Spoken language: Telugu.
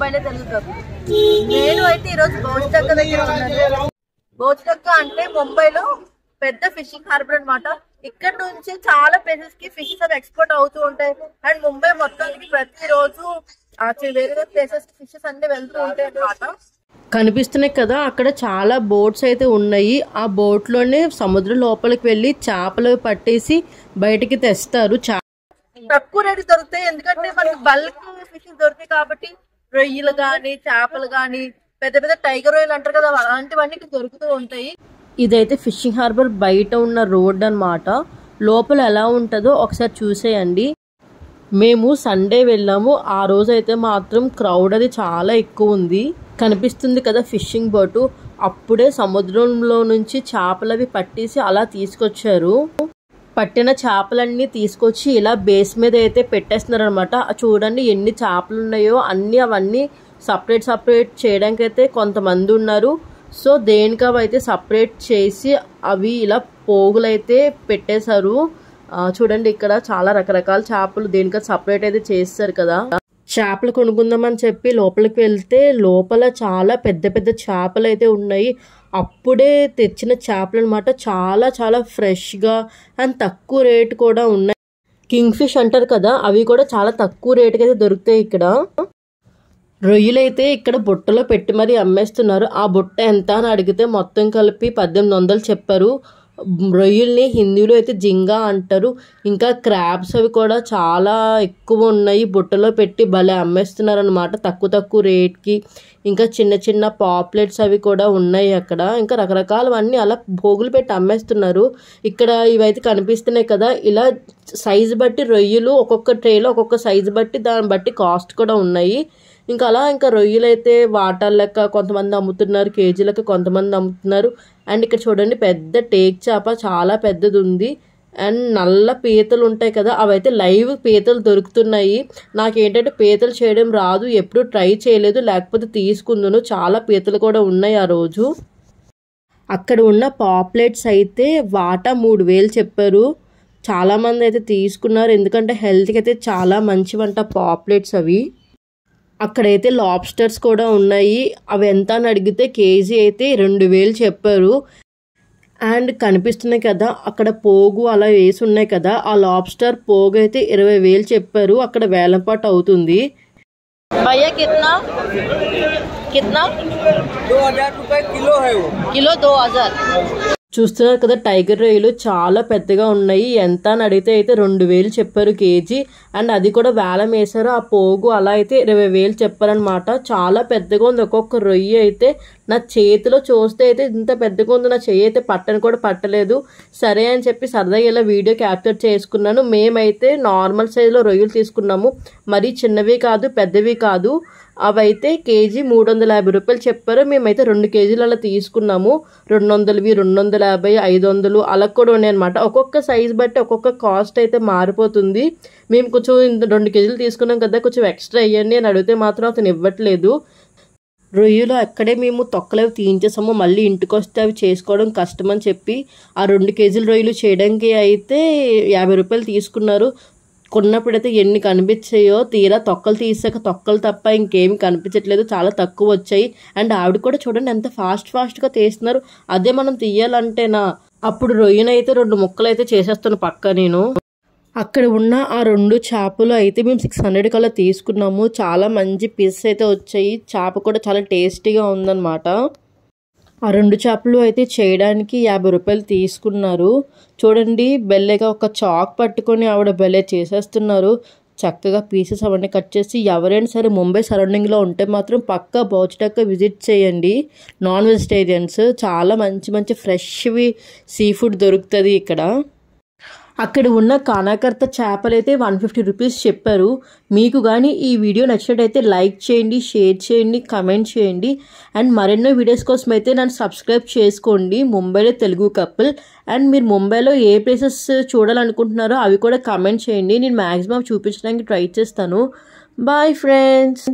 ముంబైలో తెలుగు కప్. నేను అయితే ఈరోజు బోజ్డక్క దగ్గర ఉన్నాను. బోజ్డక్క అంటే ముంబైలో పెద్ద ఫిషింగ్ హార్బర్ అనమాట. ఇక్కడ నుంచి చాలా ప్లేసెస్ కి ఫిషెస్ అవి ఎక్స్పోర్ట్ అవుతూ ఉంటాయి. అండ్ ముంబై మొత్తానికి ప్రతిరోజు వేరే ప్లేసెస్ కి ఫిషెస్ అన్ని వెళ్తూ ఉంటాయి అనమాట. కనిపిస్తున్నాయి కదా, అక్కడ చాలా బోట్స్ అయితే ఉన్నాయి. ఆ బోట్ లోనే సముద్రం లోపలికి వెళ్ళి చేపలు పట్టేసి బయటికి తెస్తారు. తక్కువ రేటు దొరుకుతాయి, ఎందుకంటే మనకి బల్క్ ఫిషెస్ దొరుకుతాయి కాబట్టి. రొయ్యలు గాని, చేపలు గాని, పెద్ద పెద్ద టైగర్ రొయ్యలు అంటారు కదా, అలాంటివన్నీ దొరుకుతూ ఉంటాయి. ఇదైతే ఫిషింగ్ హార్బర్ బయట ఉన్న రోడ్ అన్నమాట. లోపల ఎలా ఉంటుందో ఒకసారి చూసేయండి. మేము సండే వెళ్ళాము. ఆ రోజు అయితే మాత్రం క్రౌడ్ అది చాలా ఎక్కువ ఉంది. కనిపిస్తుంది కదా ఫిషింగ్ బోటు, అప్పుడే సముద్రంలో నుంచి చేపలవి పట్టేసి అలా తీసుకొచ్చారు. పట్టిన చేపలన్నీ తీసుకొచ్చి ఇలా బేస్ మీద అయితే పెట్టేస్తున్నారు అనమాట. చూడండి ఎన్ని చేపలు ఉన్నాయో అన్ని, అవన్నీ సపరేట్ చేయడానికి అయితే కొంతమంది ఉన్నారు. సో దేనికవి అయితే సపరేట్ చేసి అవి ఇలా పోగులైతే పెట్టేశారు. చూడండి ఇక్కడ చాలా రకరకాల చేపలు దేనిక సపరేట్ అయితే చేస్తారు కదా. చేపలు కొనుక్కుందామని చెప్పి లోపలికి వెళ్తే లోపల చాలా పెద్ద పెద్ద చేపలు అయితే ఉన్నాయి. అప్పుడే తెచ్చిన చేపలు అనమాట. చాలా చాలా ఫ్రెష్గా అండ్ తక్కువ రేటు కూడా ఉన్నాయి. కింగ్ ఫిష్ అంటారు కదా, అవి కూడా చాలా తక్కువ రేటుకి అయితే దొరుకుతాయి ఇక్కడ. రొయ్యలైతే ఇక్కడ బుట్టలో పెట్టి మరీ అమ్మేస్తున్నారు. ఆ బుట్ట ఎంత అని అడిగితే మొత్తం కలిపి 1800 చెప్పారు. రొయ్యల్ని హిందీలో అయితే జింగా అంటారు. ఇంకా క్రాబ్స్ అవి కూడా చాలా ఎక్కువ ఉన్నాయి. బుట్టలో పెట్టి భలే అమ్మేస్తున్నారు అనమాట తక్కువ రేట్కి. ఇంకా చిన్న చిన్న పాప్లెట్స్ అవి కూడా ఉన్నాయి అక్కడ. ఇంకా రకరకాలవన్నీ అలా పోగులు పెట్టి అమ్మేస్తున్నారు. ఇక్కడ ఇవైతే కనిపిస్తున్నాయి కదా, ఇలా సైజు బట్టి రొయ్యలు ఒక్కొక్క ట్రేలో ఒక్కొక్క సైజు బట్టి దాన్ని బట్టి కాస్ట్ కూడా ఉన్నాయి. ఇంకా అలా ఇంకా రొయ్యలు అయితే వాటర్ లెక్క కొంతమంది అమ్ముతున్నారు, కేజీలకి కొంతమంది అమ్ముతున్నారు. అండ్ ఇక్కడ చూడండి పెద్ద టేక్ చేప చాలా పెద్దది ఉంది. అండ్ నల్ల పీతలు ఉంటాయి కదా, అవైతే లైవ్ పీతలు దొరుకుతున్నాయి. నాకేంటంటే పీతలు చేయడం రాదు, ఎప్పుడు ట్రై చేయలేదు, లేకపోతే తీసుకుందును. చాలా పీతలు కూడా ఉన్నాయి ఆ రోజు. అక్కడ ఉన్న పాప్లెట్స్ అయితే వాటా 3000 చెప్పారు. చాలామంది అయితే తీసుకున్నారు, ఎందుకంటే హెల్త్కి అయితే చాలా మంచివంట పాప్లెట్స్ అవి. అక్కడైతే లాబ్స్టర్స్ కూడా ఉన్నాయి. అవి ఎంత అని అడిగితే కేజీ అయితే 2000 చెప్పారు. అండ్ కనిపిస్తున్నాయి కదా అక్కడ పోగు అలా వేసి ఉన్నాయి కదా, ఆ లాబ్స్టర్ పోగు అయితే 20,000 చెప్పారు. అక్కడ వేలంపాటు అవుతుంది. भैया कितना 2000 रुपए किलो है वो. किलो 2000. చూస్తున్నారు కదా టైగర్ రొయ్యలు చాలా పెద్దగా ఉన్నాయి. ఎంత అని అడిగితే అయితే 2000 చెప్పారు కేజీ. అండ్ అది కూడా వేలం వేశారు. ఆ పోగు అలా అయితే 20,000 చెప్పారనమాట. చాలా పెద్దగా ఉంది. ఒక్కొక్క రొయ్య అయితే నా చేతిలో చూస్తే అయితే ఇంత పెద్దగా ఉంది. నా చెయ్యి అయితే పట్టని కూడా పట్టలేదు. సరే అని చెప్పి సరదాగా ఇలా వీడియో క్యాప్చర్ చేసుకున్నాను. మేమైతే నార్మల్ సైజులో రొయ్యలు తీసుకున్నాము, మరీ చిన్నవి కాదు పెద్దవి కాదు. అవైతే కేజీ 350 రూపాయలు చెప్పారు. మేమైతే 2 కేజీలు అలా తీసుకున్నాము. 200వి 250, 500 అలా కూడా ఉన్నాయి అనమాట. ఒక్కొక్క సైజు బట్టి ఒక్కొక్క కాస్ట్ అయితే మారిపోతుంది. మేము కొంచెం 2 కేజీలు తీసుకున్నాం కదా, కొంచెం ఎక్స్ట్రా అయ్యండి అని అడిగితే మాత్రం అతను ఇవ్వట్లేదు. రొయ్యలు అక్కడే మేము తొక్కలేవి తీయించేసాము. మళ్ళీ ఇంటికి వస్తే అవి చేసుకోవడం కష్టం అని చెప్పి ఆ 2 కేజీల రొయ్యలు చేయడానికి అయితే 50 రూపాయలు తీసుకున్నారు. కొన్నప్పుడైతే ఎన్ని కనిపించాయో, తీరా తొక్కలు తీసాక తొక్కలు తప్ప ఇంకేమి కనిపించట్లేదు, చాలా తక్కువ వచ్చాయి. అండ్ ఆవిడ కూడా చూడండి ఎంత ఫాస్ట్గా తీస్తున్నారు. అదే మనం తీయాలంటేనా, అప్పుడు రొయ్యనైతే 2 ముక్కలు అయితే చేసేస్తాను పక్క నేను. అక్కడ ఉన్న ఆ 2 చేపలు అయితే మేము 600 కల్లా తీసుకున్నాము. చాలా మంచి పీసెస్ అయితే వచ్చాయి. చేప కూడా చాలా టేస్టీగా ఉందన్నమాట. ఆ 2 చేపలు అయితే చేయడానికి 50 రూపాయలు తీసుకున్నారు. చూడండి బెల్లెగా ఒక చాక్ పట్టుకొని ఆవిడ బెల్లె చేసేస్తున్నారు. చక్కగా పీసెస్ అవన్నీ కట్ చేసి. ఎవరైనా సరే ముంబై సరౌండింగ్లో ఉంటే మాత్రం పక్కా బోజ్డక్క విజిట్ చేయండి. నాన్ వెజిటేరియన్స్ చాలా మంచి ఫ్రెష్వి సీ ఫుడ్ దొరుకుతుంది ఇక్కడ. అక్కడ ఉన్న కానాకర్త చేపలు అయితే 150 రూపీస్ చెప్పారు. మీకు కానీ ఈ వీడియో నచ్చినట్టయితే లైక్ చేయండి, షేర్ చేయండి, కమెంట్ చేయండి. అండ్ మరెన్నో వీడియోస్ కోసం అయితే నన్ను సబ్స్క్రైబ్ చేసుకోండి. ముంబైలో తెలుగు కపుల్. అండ్ మీరు ముంబైలో ఏ ప్లేసెస్ చూడాలనుకుంటున్నారో అవి కూడా కమెంట్ చేయండి. నేను మ్యాక్సిమం చూపించడానికి ట్రై చేస్తాను. Bye friends.